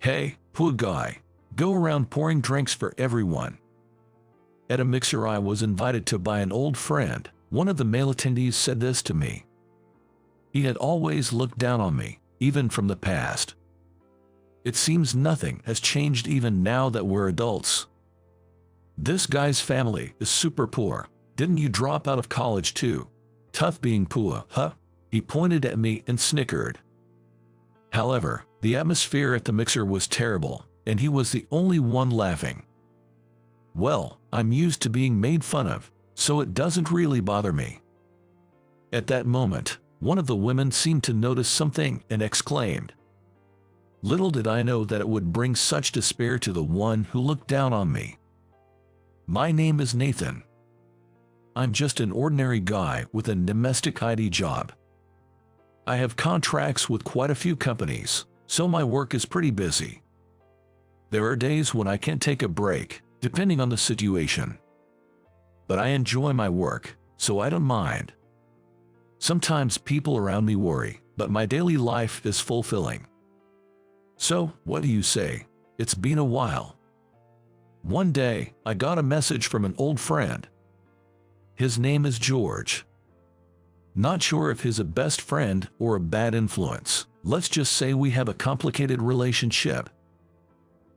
Hey, poor guy. Go around pouring drinks for everyone. At a mixer I was invited to by an old friend. One of the male attendees said this to me. He had always looked down on me, even from the past. It seems nothing has changed even now that we're adults. This guy's family is super poor. Didn't you drop out of college too? Tough being poor, huh? He pointed at me and snickered. However, the atmosphere at the mixer was terrible, and he was the only one laughing. Well, I'm used to being made fun of, so it doesn't really bother me. At that moment, one of the women seemed to notice something and exclaimed, "Little did I know that it would bring such despair to the one who looked down on me. My name is Nathan. I'm just an ordinary guy with a domestic ID job. I have contracts with quite a few companies, so my work is pretty busy. There are days when I can't take a break, depending on the situation. But I enjoy my work, so I don't mind. Sometimes people around me worry, but my daily life is fulfilling. So, what do you say? It's been a while." One day, I got a message from an old friend. His name is George. Not sure if he's a best friend or a bad influence. Let's just say we have a complicated relationship.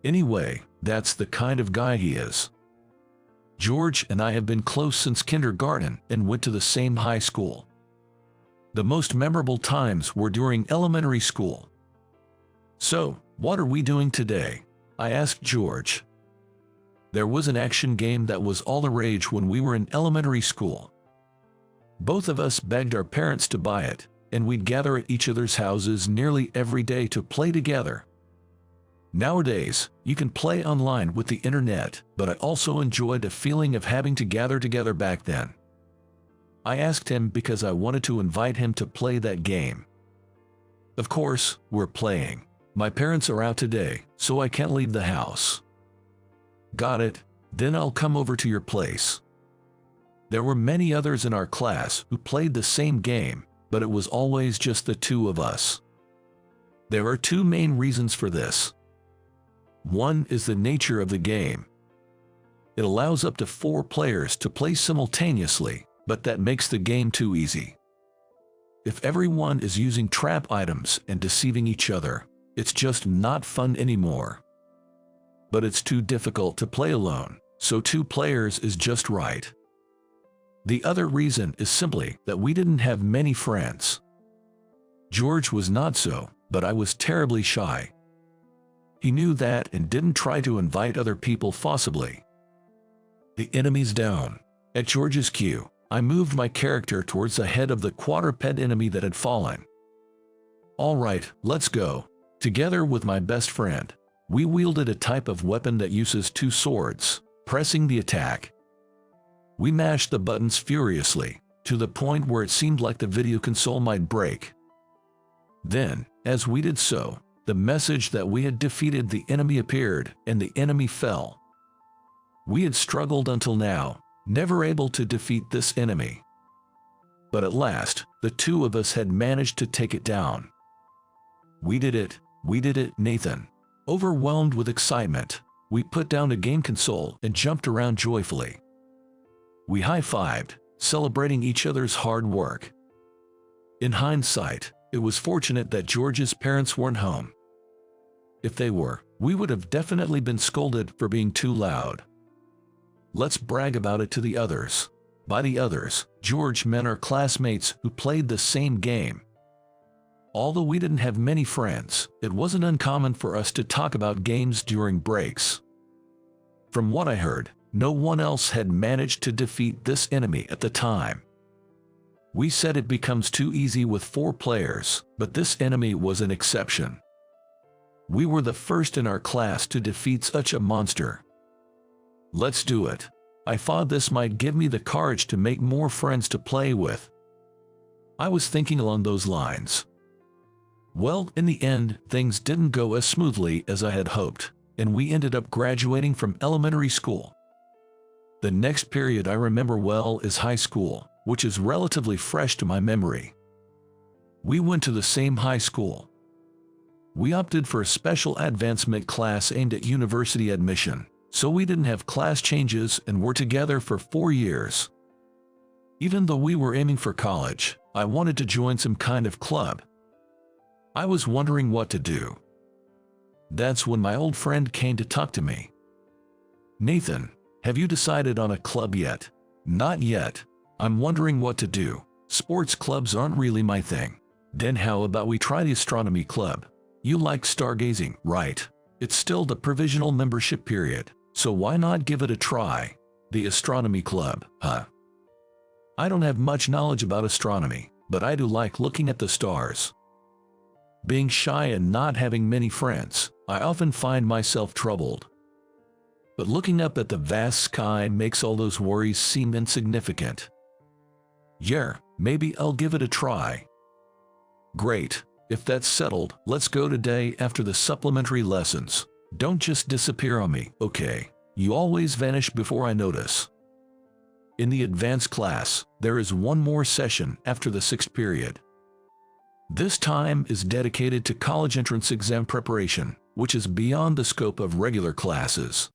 Anyway, that's the kind of guy he is. George and I have been close since kindergarten and went to the same high school. The most memorable times were during elementary school. "So, what are we doing today?" I asked George. There was an action game that was all the rage when we were in elementary school. Both of us begged our parents to buy it, and we'd gather at each other's houses nearly every day to play together. Nowadays, you can play online with the internet, but I also enjoyed the feeling of having to gather together back then. I asked him because I wanted to invite him to play that game. Of course, we're playing. My parents are out today, so I can't leave the house. Got it, then I'll come over to your place. There were many others in our class who played the same game, but it was always just the two of us. There are two main reasons for this. One is the nature of the game. It allows up to 4 players to play simultaneously, but that makes the game too easy. If everyone is using trap items and deceiving each other, it's just not fun anymore. But it's too difficult to play alone, so 2 players is just right. The other reason is simply that we didn't have many friends. George was not so, but I was terribly shy. He knew that and didn't try to invite other people forcibly. The enemy's down. At George's cue, I moved my character towards the head of the quadruped enemy that had fallen. Alright, let's go. Together with my best friend, we wielded a type of weapon that uses 2 swords, pressing the attack. We mashed the buttons furiously, to the point where it seemed like the video console might break. Then, as we did so, the message that we had defeated the enemy appeared, and the enemy fell. We had struggled until now, never able to defeat this enemy. But at last, the 2 of us had managed to take it down. We did it, Nathan. Overwhelmed with excitement, we put down the game console and jumped around joyfully. We high-fived, celebrating each other's hard work. In hindsight, it was fortunate that George's parents weren't home. If they were, we would have definitely been scolded for being too loud. Let's brag about it to the others. By the others, George meant our classmates who played the same game. Although we didn't have many friends, it wasn't uncommon for us to talk about games during breaks. From what I heard, no one else had managed to defeat this enemy at the time. We said it becomes too easy with 4 players, but this enemy was an exception. We were the first in our class to defeat such a monster. Let's do it. I thought this might give me the courage to make more friends to play with. I was thinking along those lines. Well, in the end, things didn't go as smoothly as I had hoped, and we ended up graduating from elementary school. The next period I remember well is high school, which is relatively fresh to my memory. We went to the same high school. We opted for a special advancement class aimed at university admission, so we didn't have class changes and were together for 4 years. Even though we were aiming for college, I wanted to join some kind of club. I was wondering what to do. That's when my old friend came to talk to me. "Nathan, have you decided on a club yet?" "Not yet. I'm wondering what to do. Sports clubs aren't really my thing." "Then how about we try the astronomy club? You like stargazing, right? It's still the provisional membership period, so why not give it a try?" "The astronomy club, huh? I don't have much knowledge about astronomy, but I do like looking at the stars. Being shy and not having many friends, I often find myself troubled. But looking up at the vast sky makes all those worries seem insignificant. Yeah, maybe I'll give it a try." "Great. If that's settled, let's go today after the supplementary lessons. Don't just disappear on me, okay? You always vanish before I notice." In the advanced class, there is one more session after the 6th period. This time is dedicated to college entrance exam preparation, which is beyond the scope of regular classes.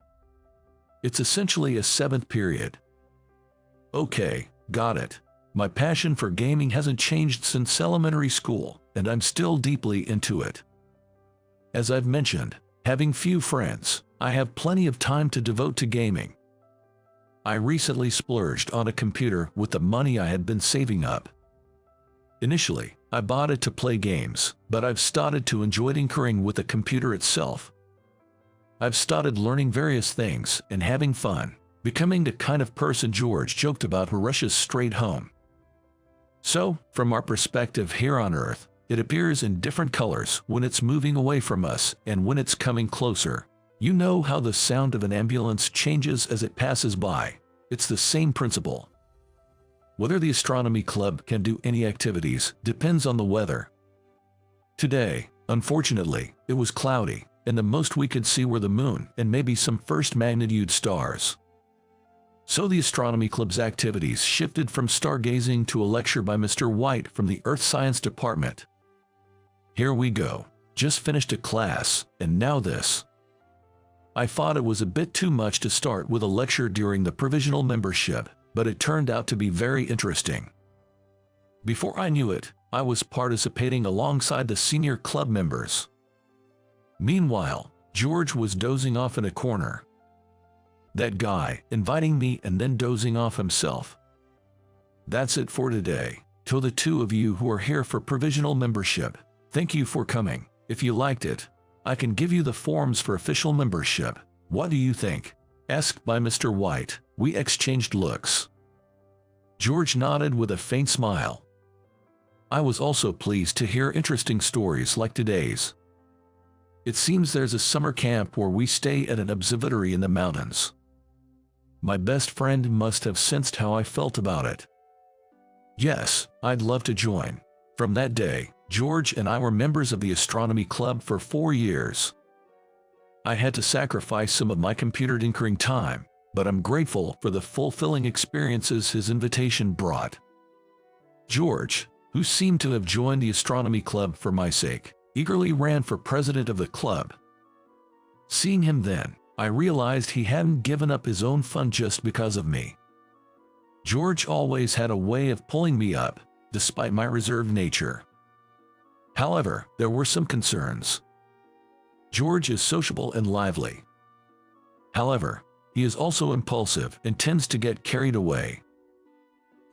It's essentially a 7th period. Okay, got it. My passion for gaming hasn't changed since elementary school, and I'm still deeply into it. As I've mentioned, having few friends, I have plenty of time to devote to gaming. I recently splurged on a computer with the money I had been saving up. Initially, I bought it to play games, but I've started to enjoy tinkering with the computer itself. I've started learning various things and having fun, becoming the kind of person George joked about who rushes straight home. So, from our perspective here on Earth, it appears in different colors when it's moving away from us and when it's coming closer. You know how the sound of an ambulance changes as it passes by. It's the same principle. Whether the astronomy club can do any activities depends on the weather. Today, unfortunately, it was cloudy, and the most we could see were the moon and maybe some first magnitude stars. So the astronomy club's activities shifted from stargazing to a lecture by Mr. White from the Earth Science Department. Here we go. Just finished a class, and now this. I thought it was a bit too much to start with a lecture during the provisional membership, but it turned out to be very interesting. Before I knew it, I was participating alongside the senior club members. Meanwhile, George was dozing off in a corner. That guy, inviting me and then dozing off himself. That's it for today. To the two of you who are here for provisional membership, thank you for coming. If you liked it, I can give you the forms for official membership. What do you think? Asked by Mr. White. We exchanged looks. George nodded with a faint smile. I was also pleased to hear interesting stories like today's. It seems there's a summer camp where we stay at an observatory in the mountains. My best friend must have sensed how I felt about it. Yes, I'd love to join. From that day, George and I were members of the astronomy club for 4 years. I had to sacrifice some of my computer tinkering time, but I'm grateful for the fulfilling experiences his invitation brought. George, who seemed to have joined the astronomy club for my sake, eagerly ran for president of the club. Seeing him then, I realized he hadn't given up his own fun just because of me. George always had a way of pulling me up, despite my reserved nature. However, there were some concerns. George is sociable and lively. However, he is also impulsive and tends to get carried away.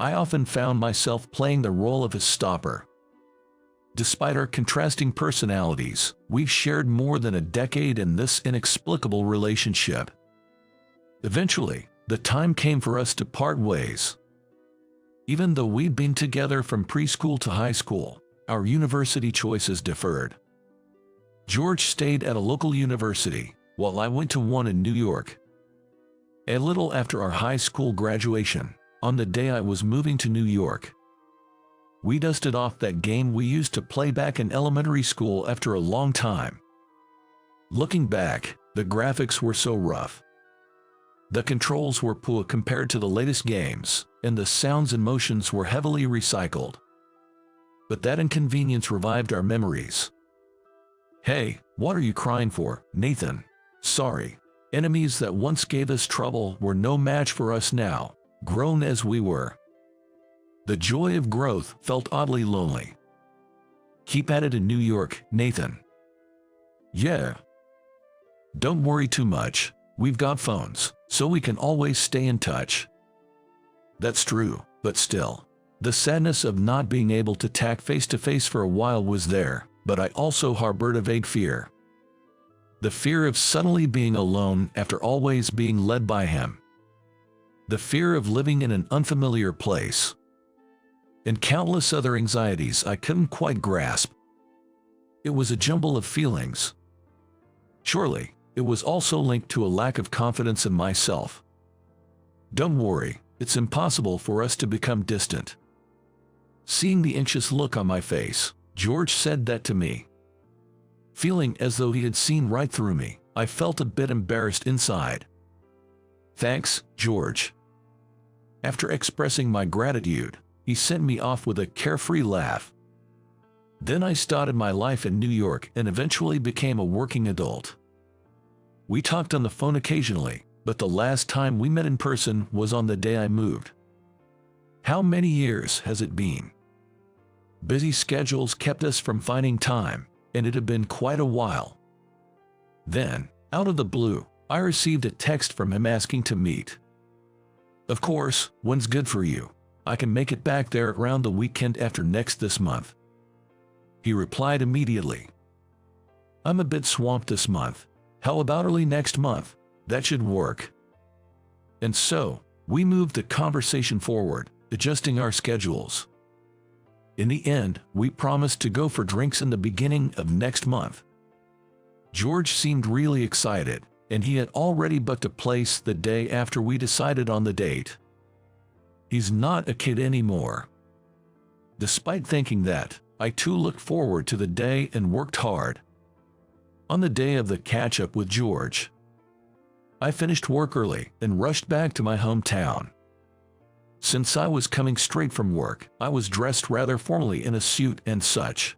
I often found myself playing the role of his stopper. Despite our contrasting personalities, we've shared more than a decade in this inexplicable relationship. Eventually, the time came for us to part ways. Even though we'd been together from preschool to high school, our university choices differed. George stayed at a local university, while I went to one in New York. A little after our high school graduation, on the day I was moving to New York, we dusted off that game we used to play back in elementary school after a long time. Looking back, the graphics were so rough. The controls were poor compared to the latest games, and the sounds and motions were heavily recycled. But that inconvenience revived our memories. Hey, what are you crying for, Nathan? Sorry. Enemies that once gave us trouble were no match for us now, grown as we were. The joy of growth felt oddly lonely. Keep at it in New York, Nathan. Yeah. Don't worry too much. We've got phones, so we can always stay in touch. That's true, but still. The sadness of not being able to talk face to face for a while was there, but I also harbored a vague fear. The fear of suddenly being alone after always being led by him. The fear of living in an unfamiliar place. And countless other anxieties I couldn't quite grasp. It was a jumble of feelings. Surely, it was also linked to a lack of confidence in myself. Don't worry, it's impossible for us to become distant. Seeing the anxious look on my face, George said that to me. Feeling as though he had seen right through me, I felt a bit embarrassed inside. Thanks, George. After expressing my gratitude, he sent me off with a carefree laugh. Then I started my life in New York and eventually became a working adult. We talked on the phone occasionally, but the last time we met in person was on the day I moved. How many years has it been? Busy schedules kept us from finding time, and it had been quite a while. Then, out of the blue, I received a text from him asking to meet. Of course, when's good for you? I can make it back there around the weekend after next this month. He replied immediately. I'm a bit swamped this month. How about early next month? That should work. And so, we moved the conversation forward, adjusting our schedules. In the end, we promised to go for drinks in the beginning of next month. George seemed really excited, and he had already booked a place the day after we decided on the date. He's not a kid anymore. Despite thinking that, I too looked forward to the day and worked hard. On the day of the catch-up with George, I finished work early and rushed back to my hometown. Since I was coming straight from work, I was dressed rather formally in a suit and such.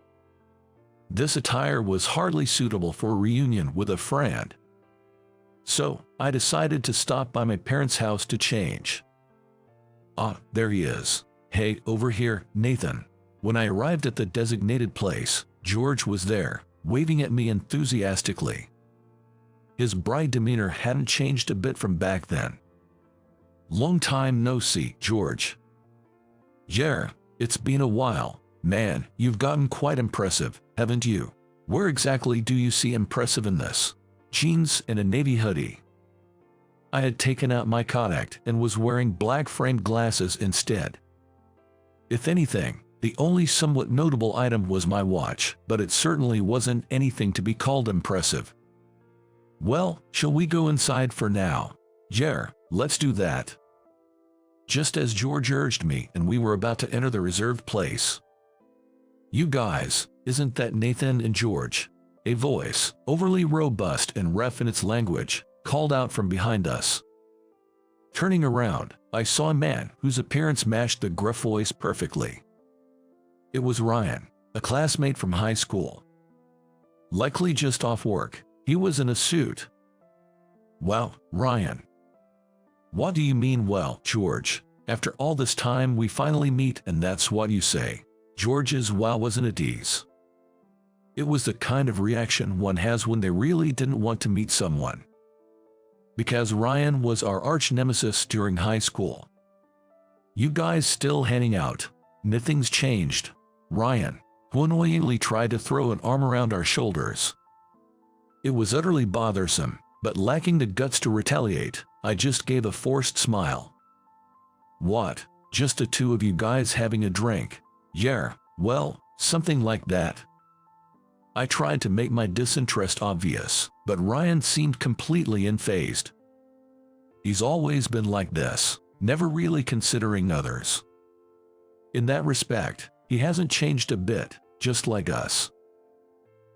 This attire was hardly suitable for a reunion with a friend. So, I decided to stop by my parents' house to change. Ah, there he is. Hey, over here, Nathan. When I arrived at the designated place, George was there, waving at me enthusiastically. His bright demeanor hadn't changed a bit from back then. Long time no see, George. Yeah, it's been a while. Man, you've gotten quite impressive, haven't you? Where exactly do you see impressive in this? Jeans and a navy hoodie. I had taken out my contact and was wearing black framed glasses instead. If anything, the only somewhat notable item was my watch, but it certainly wasn't anything to be called impressive. Well, shall we go inside for now? Yeah, let's do that. Just as George urged me and we were about to enter the reserved place. You guys, isn't that Nathan and George? A voice, overly robust and rough in its language, called out from behind us. Turning around, I saw a man whose appearance matched the gruff voice perfectly. It was Ryan, a classmate from high school. Likely just off work, he was in a suit. Well, Ryan. What do you mean, well, George? After all this time we finally meet and that's what you say. George's wow wasn't at ease. It was the kind of reaction one has when they really didn't want to meet someone. Because Ryan was our arch nemesis during high school. You guys still hanging out? Nothing's changed. Ryan, who annoyingly tried to throw an arm around our shoulders. It was utterly bothersome, but lacking the guts to retaliate, I just gave a forced smile. What, just the two of you guys having a drink? Yeah, well, something like that. I tried to make my disinterest obvious, but Ryan seemed completely unfazed. He's always been like this, never really considering others. In that respect, he hasn't changed a bit, just like us.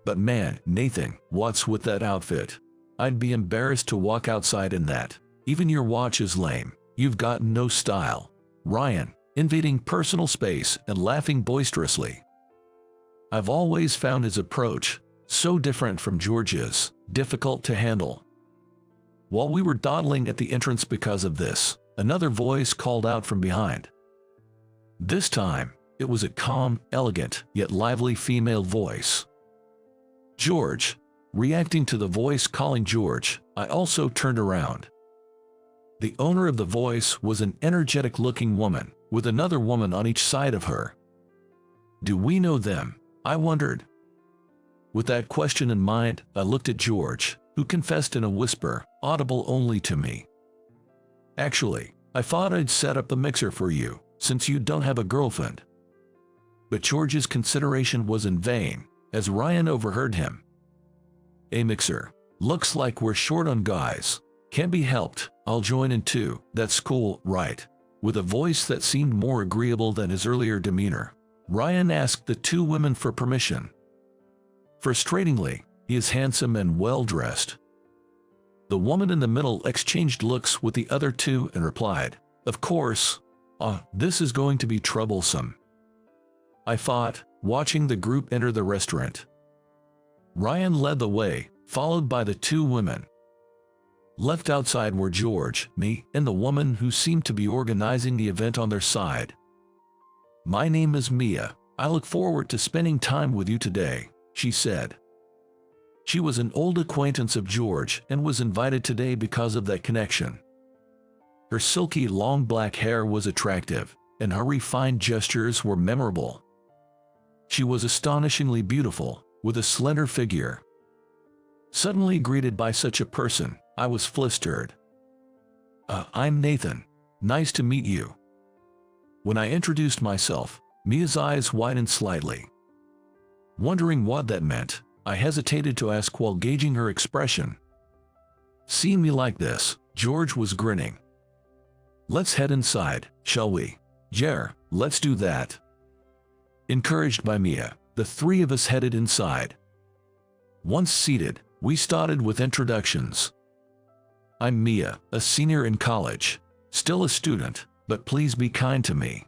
But man, Nathan, what's with that outfit? I'd be embarrassed to walk outside in that. Even your watch is lame. You've got no style. Ryan, invading personal space and laughing boisterously. I've always found his approach so different from George's, difficult to handle. While we were dawdling at the entrance because of this, another voice called out from behind. This time, it was a calm, elegant, yet lively female voice. George. Reacting to the voice calling George, I also turned around. The owner of the voice was an energetic-looking woman, with another woman on each side of her. Do we know them? I wondered. With that question in mind, I looked at George, who confessed in a whisper, audible only to me. Actually, I thought I'd set up a mixer for you, since you don't have a girlfriend. But George's consideration was in vain, as Ryan overheard him. A mixer. Looks like we're short on guys. Can't be helped, I'll join in too, that's cool, right? With a voice that seemed more agreeable than his earlier demeanor, Ryan asked the two women for permission. Frustratingly, he is handsome and well-dressed. The woman in the middle exchanged looks with the other two and replied, of course. This is going to be troublesome, I thought, watching the group enter the restaurant. Ryan led the way, followed by the two women. Left outside were George, me, and the woman who seemed to be organizing the event on their side. My name is Mia. I look forward to spending time with you today, she said. She was an old acquaintance of George and was invited today because of that connection. Her silky long black hair was attractive, and her refined gestures were memorable. She was astonishingly beautiful, with a slender figure. Suddenly greeted by such a person, I was flustered. I'm Nathan. Nice to meet you. When I introduced myself, Mia's eyes widened slightly. Wondering what that meant, I hesitated to ask while gauging her expression. Seeing me like this, George was grinning. Let's head inside, shall we? Yeah, let's do that. Encouraged by Mia, the three of us headed inside. Once seated, we started with introductions. I'm Mia, a senior in college, still a student, but please be kind to me.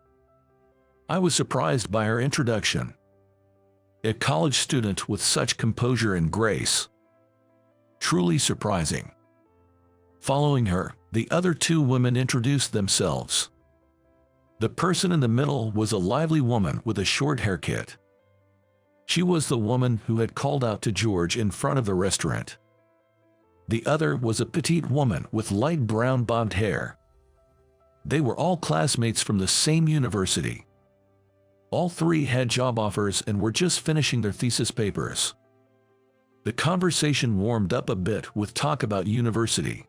I was surprised by her introduction. A college student with such composure and grace. Truly surprising. Following her, the other two women introduced themselves. The person in the middle was a lively woman with a short haircut. She was the woman who had called out to George in front of the restaurant. The other was a petite woman with light brown bobbed hair. They were all classmates from the same university. All three had job offers and were just finishing their thesis papers. The conversation warmed up a bit with talk about university.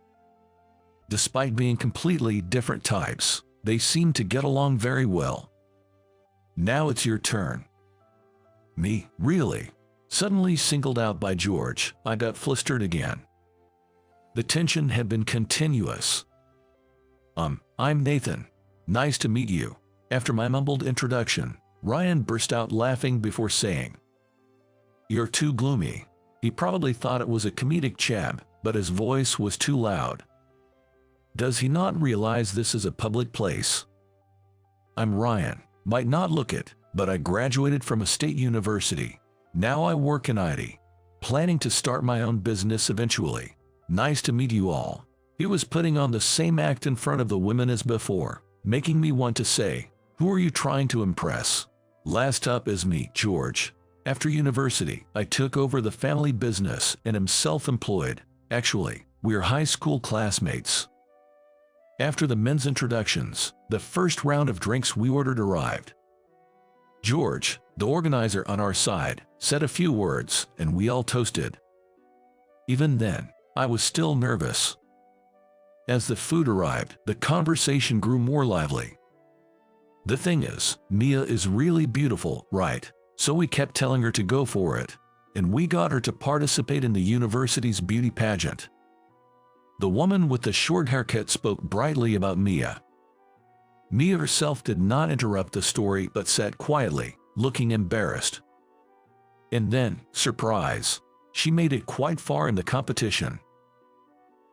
Despite being completely different types, they seemed to get along very well. Now it's your turn. Me, really? Suddenly singled out by George, I got flustered again. The tension had been continuous. I'm Nathan. Nice to meet you. After my mumbled introduction, Ryan burst out laughing before saying, You're too gloomy. He probably thought it was a comedic jab, but his voice was too loud. Does he not realize this is a public place? I'm Ryan. Might not look it, but I graduated from a state university. Now I work in IT. Planning to start my own business eventually. Nice to meet you all. He was putting on the same act in front of the women as before, making me want to say, who are you trying to impress? Last up is me, George. After university, I took over the family business and am self-employed. Actually, we are high school classmates. After the men's introductions, the first round of drinks we ordered arrived. George, the organizer on our side, said a few words, and we all toasted. Even then, I was still nervous. As the food arrived, the conversation grew more lively. The thing is, Mia is really beautiful, right? So we kept telling her to go for it, and we got her to participate in the university's beauty pageant. The woman with the short haircut spoke brightly about Mia. Mia herself did not interrupt the story but sat quietly, looking embarrassed. And then, surprise, she made it quite far in the competition.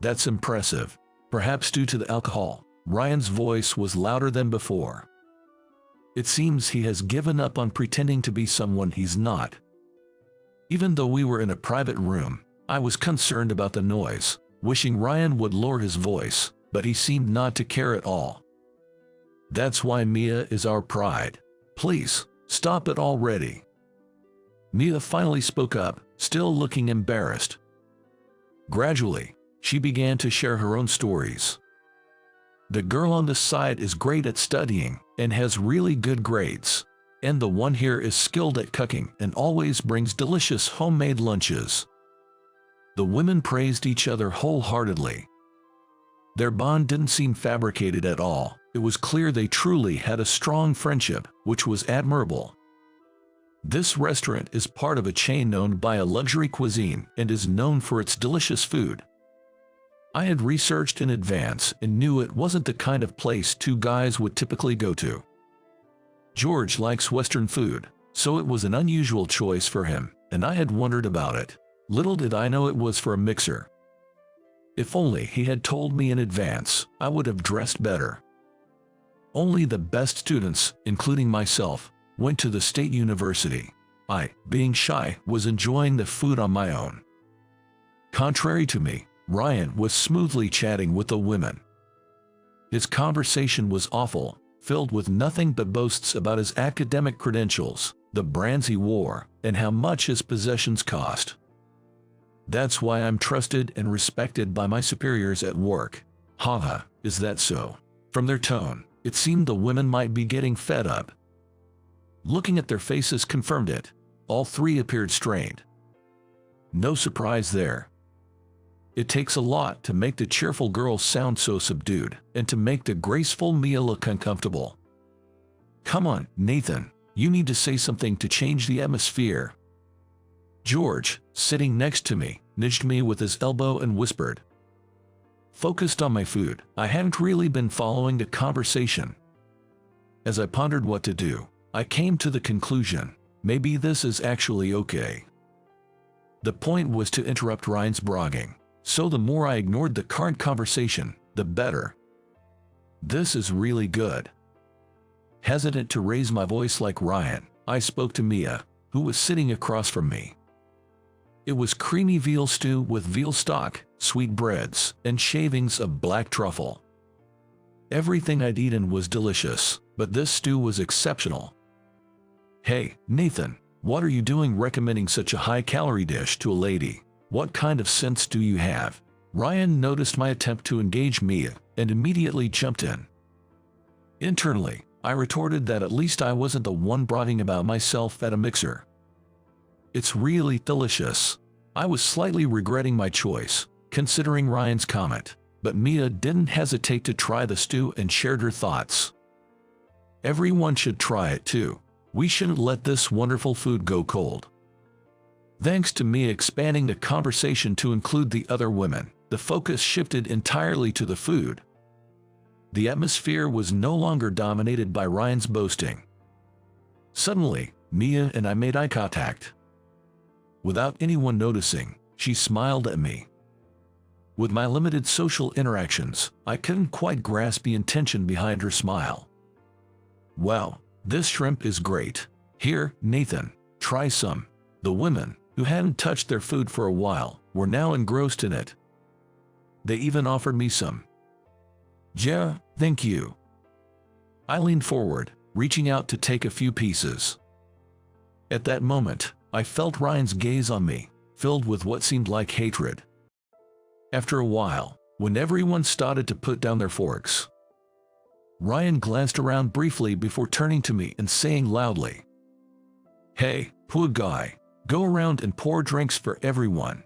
That's impressive. Perhaps due to the alcohol, Ryan's voice was louder than before. It seems he has given up on pretending to be someone he's not. Even though we were in a private room, I was concerned about the noise, wishing Ryan would lower his voice, but he seemed not to care at all. That's why Mia is our pride. Please, stop it already. Mia finally spoke up, still looking embarrassed. Gradually, she began to share her own stories. The girl on the side is great at studying and has really good grades. And the one here is skilled at cooking and always brings delicious homemade lunches. The women praised each other wholeheartedly. Their bond didn't seem fabricated at all. It was clear they truly had a strong friendship, which was admirable. This restaurant is part of a chain known by a luxury cuisine and is known for its delicious food. I had researched in advance and knew it wasn't the kind of place two guys would typically go to. George likes Western food, so it was an unusual choice for him, and I had wondered about it. Little did I know it was for a mixer. If only he had told me in advance, I would have dressed better. Only the best students, including myself, went to the state university. I, being shy, was enjoying the food on my own. Contrary to me, Ryan was smoothly chatting with the women. His conversation was awful, filled with nothing but boasts about his academic credentials, the brands he wore, and how much his possessions cost. That's why I'm trusted and respected by my superiors at work. Haha, is that so? From their tone, it seemed the women might be getting fed up. Looking at their faces confirmed it. All three appeared strained. No surprise there. It takes a lot to make the cheerful girls sound so subdued, and to make the graceful Mia look uncomfortable. Come on, Nathan, you need to say something to change the atmosphere. George, sitting next to me, nudged me with his elbow and whispered. Focused on my food, I hadn't really been following the conversation. As I pondered what to do, I came to the conclusion, maybe this is actually okay. The point was to interrupt Ryan's bragging, so the more I ignored the current conversation, the better. This is really good. Hesitant to raise my voice like Ryan, I spoke to Mia, who was sitting across from me. It was creamy veal stew with veal stock, sweetbreads, and shavings of black truffle. Everything I'd eaten was delicious, but this stew was exceptional. Hey, Nathan, what are you doing recommending such a high-calorie dish to a lady? What kind of sense do you have? Ryan noticed my attempt to engage Mia and immediately jumped in. Internally, I retorted that at least I wasn't the one bragging about myself at a mixer. It's really delicious. I was slightly regretting my choice, considering Ryan's comment, but Mia didn't hesitate to try the stew and shared her thoughts. Everyone should try it too. We shouldn't let this wonderful food go cold. Thanks to Mia expanding the conversation to include the other women, the focus shifted entirely to the food. The atmosphere was no longer dominated by Ryan's boasting. Suddenly, Mia and I made eye contact. Without anyone noticing, she smiled at me. With my limited social interactions, I couldn't quite grasp the intention behind her smile. Wow, this shrimp is great. Here, Nathan, try some. The women, who hadn't touched their food for a while, were now engrossed in it. They even offered me some. Yeah, thank you. I leaned forward, reaching out to take a few pieces. At that moment, I felt Ryan's gaze on me, filled with what seemed like hatred. After a while, when everyone started to put down their forks, Ryan glanced around briefly before turning to me and saying loudly, "Hey, poor guy, go around and pour drinks for everyone."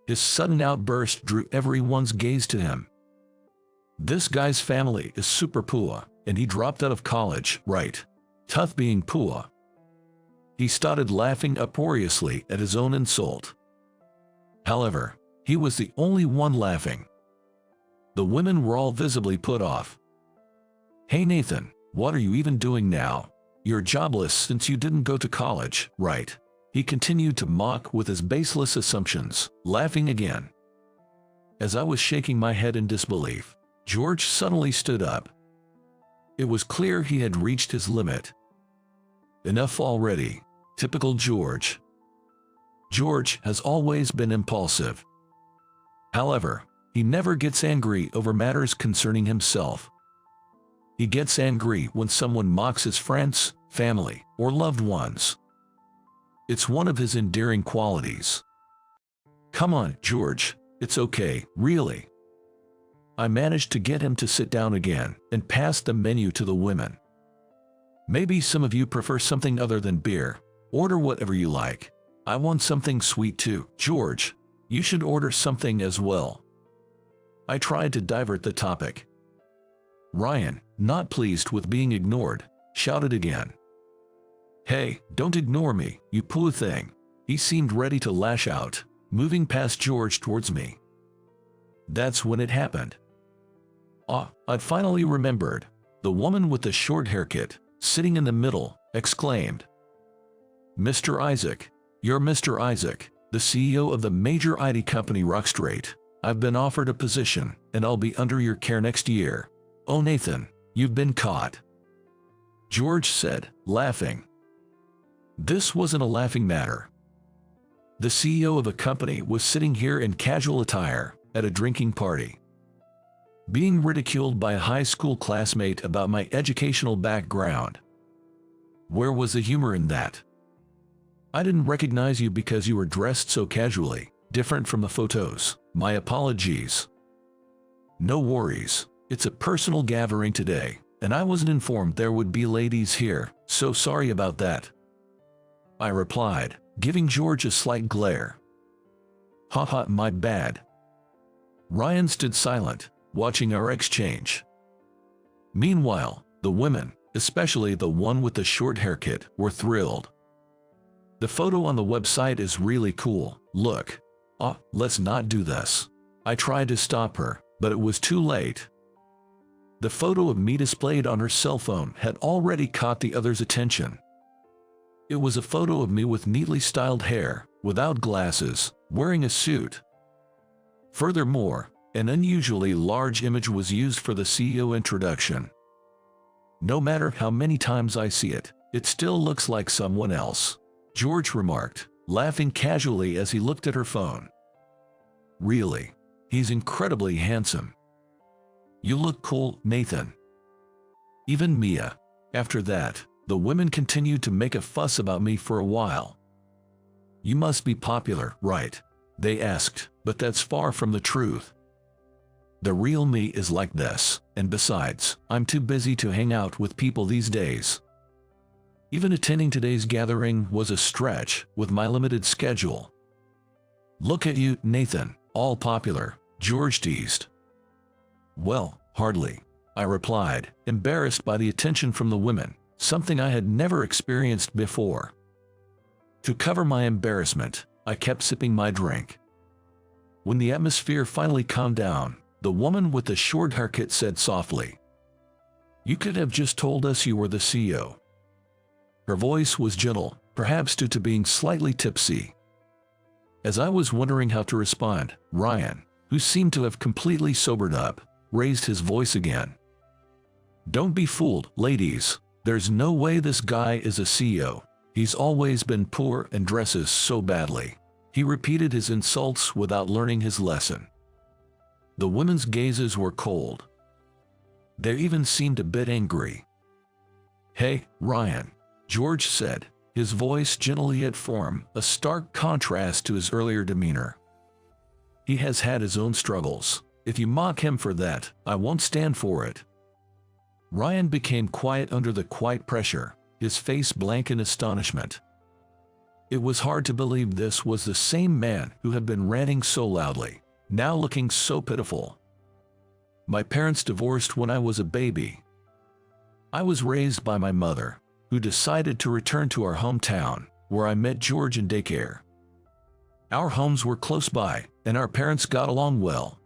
His sudden outburst drew everyone's gaze to him. This guy's family is super poor, and he dropped out of college, right? Tough being poor. He started laughing uproariously at his own insult. However, he was the only one laughing. The women were all visibly put off. "Hey Nathan, what are you even doing now? You're jobless since you didn't go to college, right?" He continued to mock with his baseless assumptions, laughing again. As I was shaking my head in disbelief, George suddenly stood up. It was clear he had reached his limit. Enough already. Typical George. George has always been impulsive. However, he never gets angry over matters concerning himself. He gets angry when someone mocks his friends, family, or loved ones. It's one of his endearing qualities. Come on, George, it's okay, really. I managed to get him to sit down again and pass the menu to the women. Maybe some of you prefer something other than beer. Order whatever you like. I want something sweet too. George, you should order something as well. I tried to divert the topic. Ryan, not pleased with being ignored, shouted again. Hey, don't ignore me, you poor thing. He seemed ready to lash out, moving past George towards me. That's when it happened. I finally remembered. The woman with the short haircut, sitting in the middle, exclaimed, Mr. Isaac, you're Mr. Isaac, the CEO of the major IT company Rockstraight. I've been offered a position, and I'll be under your care next year. Oh Nathan, you've been caught. George said, laughing. This wasn't a laughing matter. The CEO of a company was sitting here in casual attire, at a drinking party, being ridiculed by a high school classmate about my educational background. Where was the humor in that? I didn't recognize you because you were dressed so casually, different from the photos. My apologies. No worries, it's a personal gathering today, and I wasn't informed there would be ladies here, so sorry about that. I replied, giving George a slight glare. Haha, my bad. Ryan stood silent, watching our exchange. Meanwhile, the women, especially the one with the short haircut, were thrilled. The photo on the website is really cool, look. Let's not do this. I tried to stop her, but it was too late. The photo of me displayed on her cell phone had already caught the others' attention. It was a photo of me with neatly styled hair, without glasses, wearing a suit. Furthermore, an unusually large image was used for the CEO introduction. No matter how many times I see it, it still looks like someone else, George remarked, laughing casually as he looked at her phone. Really, he's incredibly handsome. You look cool, Nathan. Even Mia. After that, the women continued to make a fuss about me for a while. You must be popular, right? They asked, but that's far from the truth. The real me is like this, and besides, I'm too busy to hang out with people these days. Even attending today's gathering was a stretch with my limited schedule. Look at you, Nathan, all popular, George teased. Well, hardly, I replied, embarrassed by the attention from the women, something I had never experienced before. To cover my embarrassment, I kept sipping my drink. When the atmosphere finally calmed down, the woman with the short haircut said softly, You could have just told us you were the CEO. Her voice was gentle, perhaps due to being slightly tipsy. As I was wondering how to respond, Ryan, who seemed to have completely sobered up, raised his voice again. Don't be fooled, ladies. There's no way this guy is a CEO. He's always been poor and dresses so badly. He repeated his insults without learning his lesson. The women's gazes were cold. They even seemed a bit angry. Hey, Ryan, George said, his voice gentle yet firm, a stark contrast to his earlier demeanor. He has had his own struggles. If you mock him for that, I won't stand for it. Ryan became quiet under the quiet pressure, his face blank in astonishment. It was hard to believe this was the same man who had been ranting so loudly, now looking so pitiful. My parents divorced when I was a baby. I was raised by my mother, who decided to return to our hometown, where I met George in daycare. Our homes were close by, and our parents got along well.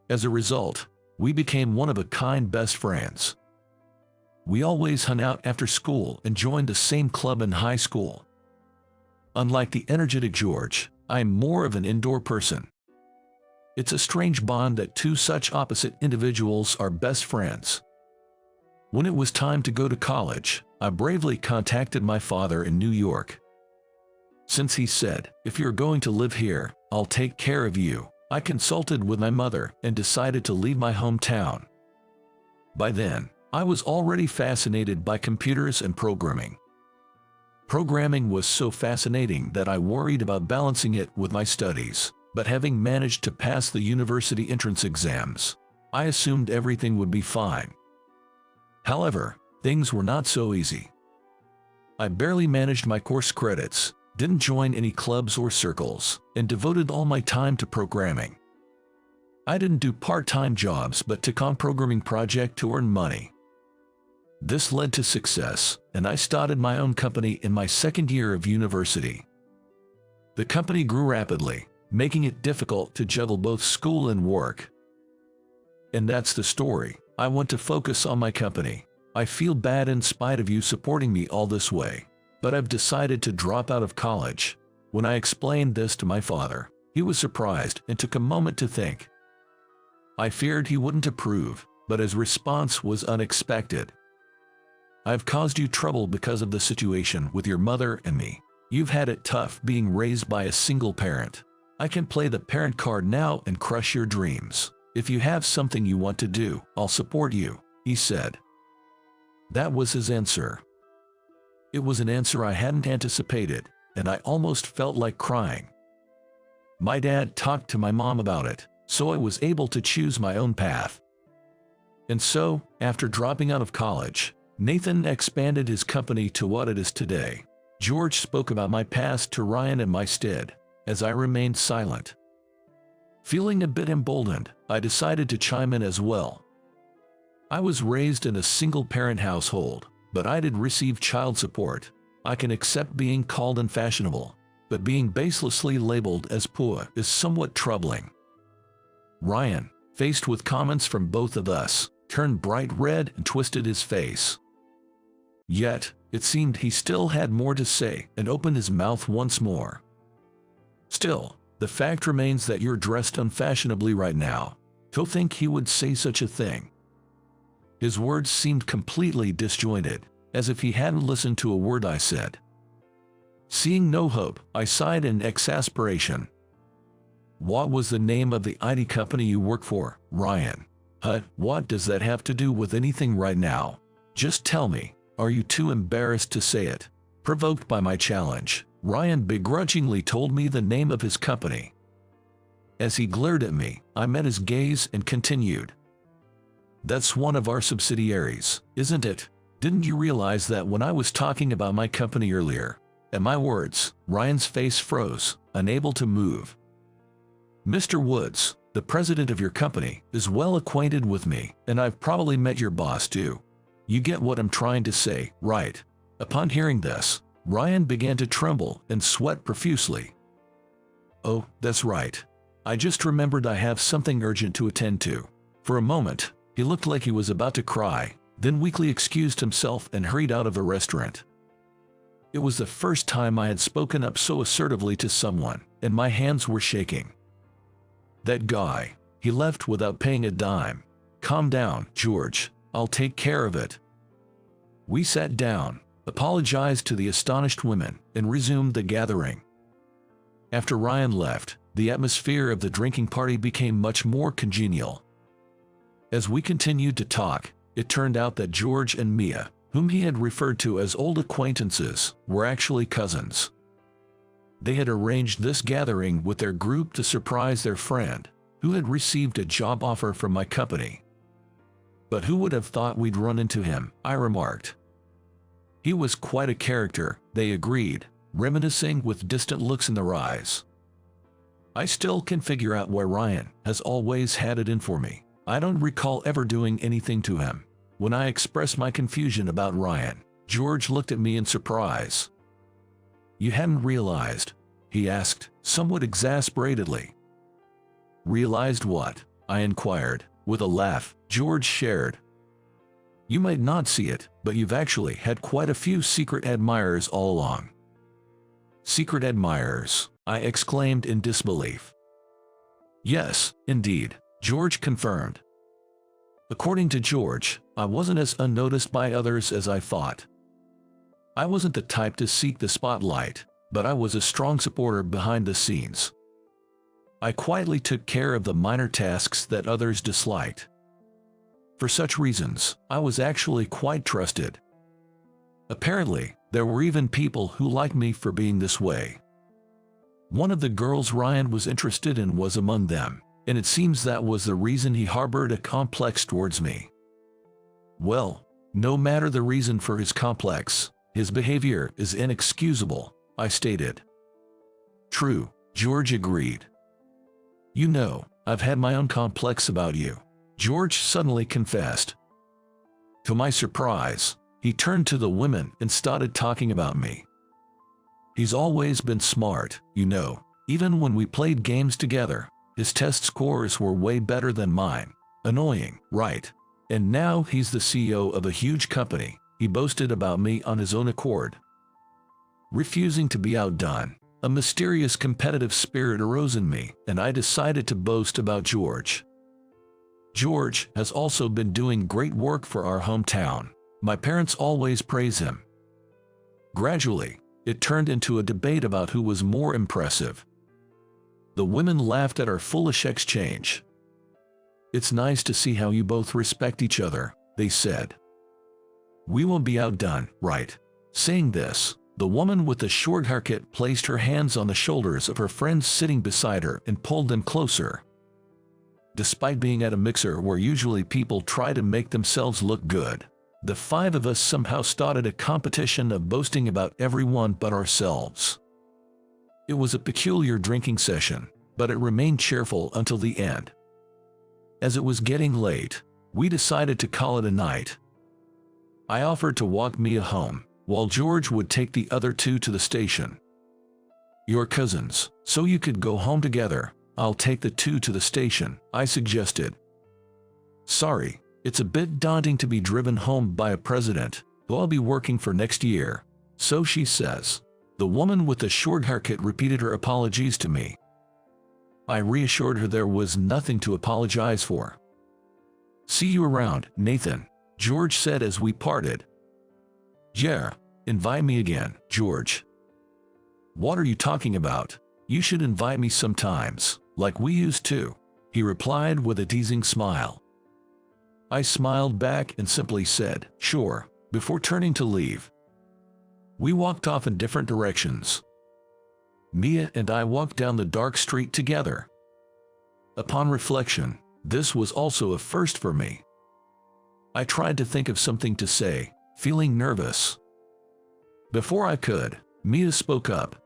As a result, we became one-of-a-kind best friends. We always hung out after school and joined the same club in high school. Unlike the energetic George, I am more of an indoor person. It's a strange bond that two such opposite individuals are best friends. When it was time to go to college, I bravely contacted my father in New York. Since he said, "If you're going to live here, I'll take care of you," I consulted with my mother and decided to leave my hometown. By then, I was already fascinated by computers and programming. Programming was so fascinating that I worried about balancing it with my studies, but having managed to pass the university entrance exams, I assumed everything would be fine. However, things were not so easy. I barely managed my course credits, didn't join any clubs or circles, and devoted all my time to programming. I didn't do part-time jobs but took on programming project to earn money. This led to success, and I started my own company in my second year of university. The company grew rapidly, making it difficult to juggle both school and work. And that's the story. I want to focus on my company. I feel bad in spite of you supporting me all this way, but I've decided to drop out of college. When I explained this to my father, he was surprised and took a moment to think. I feared he wouldn't approve, but his response was unexpected. "I've caused you trouble because of the situation with your mother and me. You've had it tough being raised by a single parent. I can play the parent card now and crush your dreams. If you have something you want to do, I'll support you," he said. That was his answer. It was an answer I hadn't anticipated, and I almost felt like crying. My dad talked to my mom about it, so I was able to choose my own path. And so, after dropping out of college, Nathan expanded his company to what it is today. George spoke about my past to Ryan in my stead, as I remained silent. Feeling a bit emboldened, I decided to chime in as well. I was raised in a single-parent household, but I did receive child support. I can accept being called unfashionable, but being baselessly labeled as poor is somewhat troubling. Ryan, faced with comments from both of us, turned bright red and twisted his face. Yet, it seemed he still had more to say and opened his mouth once more. "Still, the fact remains that you're dressed unfashionably right now. To think he would say such a thing." His words seemed completely disjointed, as if he hadn't listened to a word I said. Seeing no hope, I sighed in exasperation. "What was the name of the IT company you work for, Ryan?" What does that have to do with anything right now? Just tell me, are you too embarrassed to say it?" Provoked by my challenge, Ryan begrudgingly told me the name of his company. As he glared at me, I met his gaze and continued. "That's one of our subsidiaries, isn't it? Didn't you realize that when I was talking about my company earlier?" At my words, Ryan's face froze, unable to move. "Mr. Woods, the president of your company, is well acquainted with me, and I've probably met your boss too. You get what I'm trying to say, right?" Upon hearing this, Ryan began to tremble and sweat profusely. "Oh, that's right. I just remembered I have something urgent to attend to." For a moment, he looked like he was about to cry, then weakly excused himself and hurried out of the restaurant. It was the first time I had spoken up so assertively to someone, and my hands were shaking. "That guy," he left without paying a dime. "Calm down, George. I'll take care of it." We sat down, apologized to the astonished women, and resumed the gathering. After Ryan left, the atmosphere of the drinking party became much more congenial. As we continued to talk, it turned out that George and Mia, whom he had referred to as old acquaintances, were actually cousins. They had arranged this gathering with their group to surprise their friend, who had received a job offer from my company. "But who would have thought we'd run into him?" I remarked. "He was quite a character," they agreed, reminiscing with distant looks in their eyes. I still can figure out why Ryan has always had it in for me. I don't recall ever doing anything to him. When I expressed my confusion about Ryan, George looked at me in surprise. "You hadn't realized?" he asked, somewhat exasperatedly. "Realized what?" I inquired. With a laugh, George shared. "You might not see it, but you've actually had quite a few secret admirers all along." "Secret admirers?" I exclaimed in disbelief. "Yes, indeed," George confirmed. According to George, I wasn't as unnoticed by others as I thought. I wasn't the type to seek the spotlight, but I was a strong supporter behind the scenes. I quietly took care of the minor tasks that others disliked. For such reasons, I was actually quite trusted. Apparently, there were even people who liked me for being this way. One of the girls Ryan was interested in was among them, and it seems that was the reason he harbored a complex towards me. Well, no matter the reason for his complex, his behavior is inexcusable, I stated. True, George agreed. You know, I've had my own complex about you, George suddenly confessed. To my surprise, he turned to the women and started talking about me. He's always been smart, you know, even when we played games together, his test scores were way better than mine. Annoying, right? And now he's the CEO of a huge company, he boasted about me on his own accord. Refusing to be outdone, a mysterious competitive spirit arose in me, and I decided to boast about George. George has also been doing great work for our hometown. My parents always praise him. Gradually, it turned into a debate about who was more impressive. The women laughed at our foolish exchange. It's nice to see how you both respect each other, they said. We won't be outdone, right? Saying this, the woman with the short haircut placed her hands on the shoulders of her friends sitting beside her and pulled them closer. Despite being at a mixer where usually people try to make themselves look good, the five of us somehow started a competition of boasting about everyone but ourselves. It was a peculiar drinking session, but it remained cheerful until the end. As it was getting late, we decided to call it a night. I offered to walk Mia home, while George would take the other two to the station. You're cousins, so you could go home together. I'll take the two to the station, I suggested. Sorry, it's a bit daunting to be driven home by a president, who I'll be working for next year, so she says. The woman with the short haircut repeated her apologies to me. I reassured her there was nothing to apologize for. See you around, Nathan, George said as we parted. Yeah, invite me again, George. What are you talking about? You should invite me sometimes, like we used to, he replied with a teasing smile. I smiled back and simply said, sure, before turning to leave. We walked off in different directions. Mia and I walked down the dark street together. Upon reflection, this was also a first for me. I tried to think of something to say, feeling nervous. Before I could, Mia spoke up.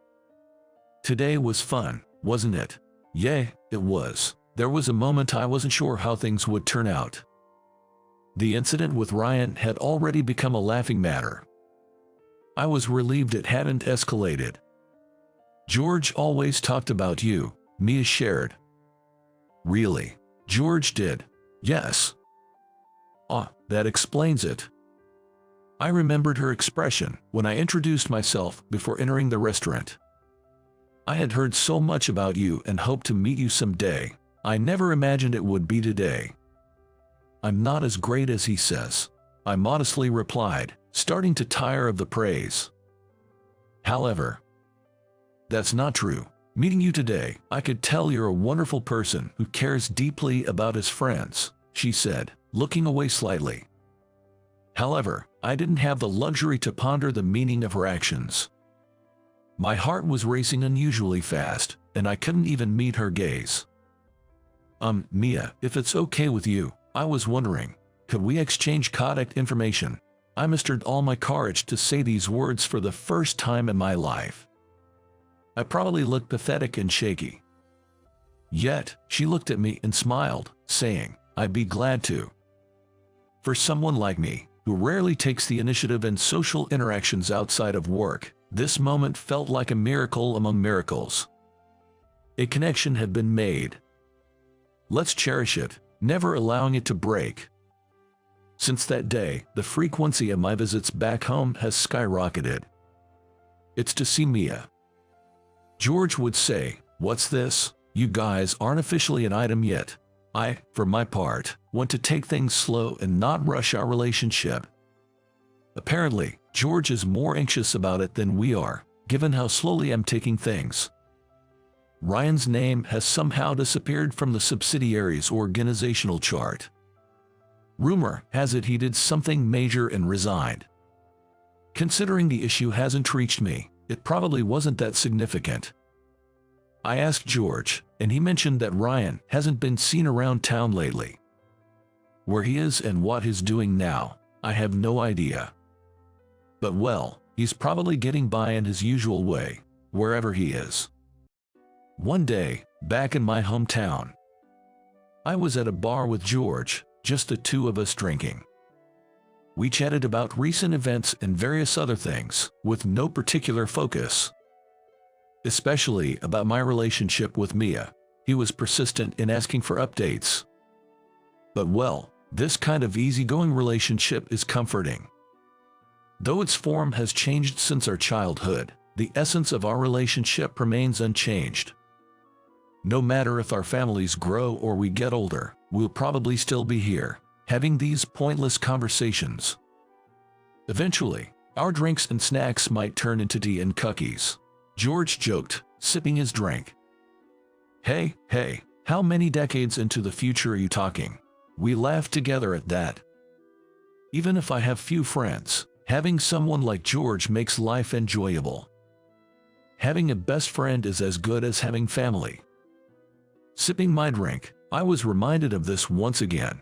Today was fun, wasn't it? Yeah, it was. There was a moment I wasn't sure how things would turn out. The incident with Ryan had already become a laughing matter. I was relieved it hadn't escalated. George always talked about you, Mia shared. Really? George did? Yes. Ah, that explains it. I remembered her expression when I introduced myself before entering the restaurant. I had heard so much about you and hoped to meet you someday. I never imagined it would be today. I'm not as great as he says, I modestly replied, starting to tire of the praise. However, that's not true. Meeting you today, I could tell you're a wonderful person who cares deeply about his friends, she said, looking away slightly. However, I didn't have the luxury to ponder the meaning of her actions. My heart was racing unusually fast, and I couldn't even meet her gaze. Mia, if it's okay with you, I was wondering, could we exchange contact information? I mustered all my courage to say these words for the first time in my life. I probably looked pathetic and shaky. Yet, she looked at me and smiled, saying, I'd be glad to. For someone like me, who rarely takes the initiative in social interactions outside of work, this moment felt like a miracle among miracles. A connection had been made. Let's cherish it, never allowing it to break. Since that day, the frequency of my visits back home has skyrocketed. It's to see Mia. George would say, what's this? You guys aren't officially an item yet. I, for my part, want to take things slow and not rush our relationship. Apparently, George is more anxious about it than we are, given how slowly I'm taking things. Ryan's name has somehow disappeared from the subsidiary's organizational chart. Rumor has it he did something major and resigned. Considering the issue hasn't reached me, it probably wasn't that significant. I asked George, and he mentioned that Ryan hasn't been seen around town lately. Where he is and what he's doing now, I have no idea. But well, he's probably getting by in his usual way, wherever he is. One day, back in my hometown, I was at a bar with George, just the two of us drinking. We chatted about recent events and various other things, with no particular focus. Especially about my relationship with Mia. He was persistent in asking for updates. But well, this kind of easygoing relationship is comforting. Though its form has changed since our childhood, the essence of our relationship remains unchanged. No matter if our families grow or we get older, we'll probably still be here, having these pointless conversations. Eventually, our drinks and snacks might turn into tea and cookies. George joked, sipping his drink. Hey, how many decades into the future are you talking? We laughed together at that. Even if I have few friends, having someone like George makes life enjoyable. Having a best friend is as good as having family. Sipping my drink, I was reminded of this once again.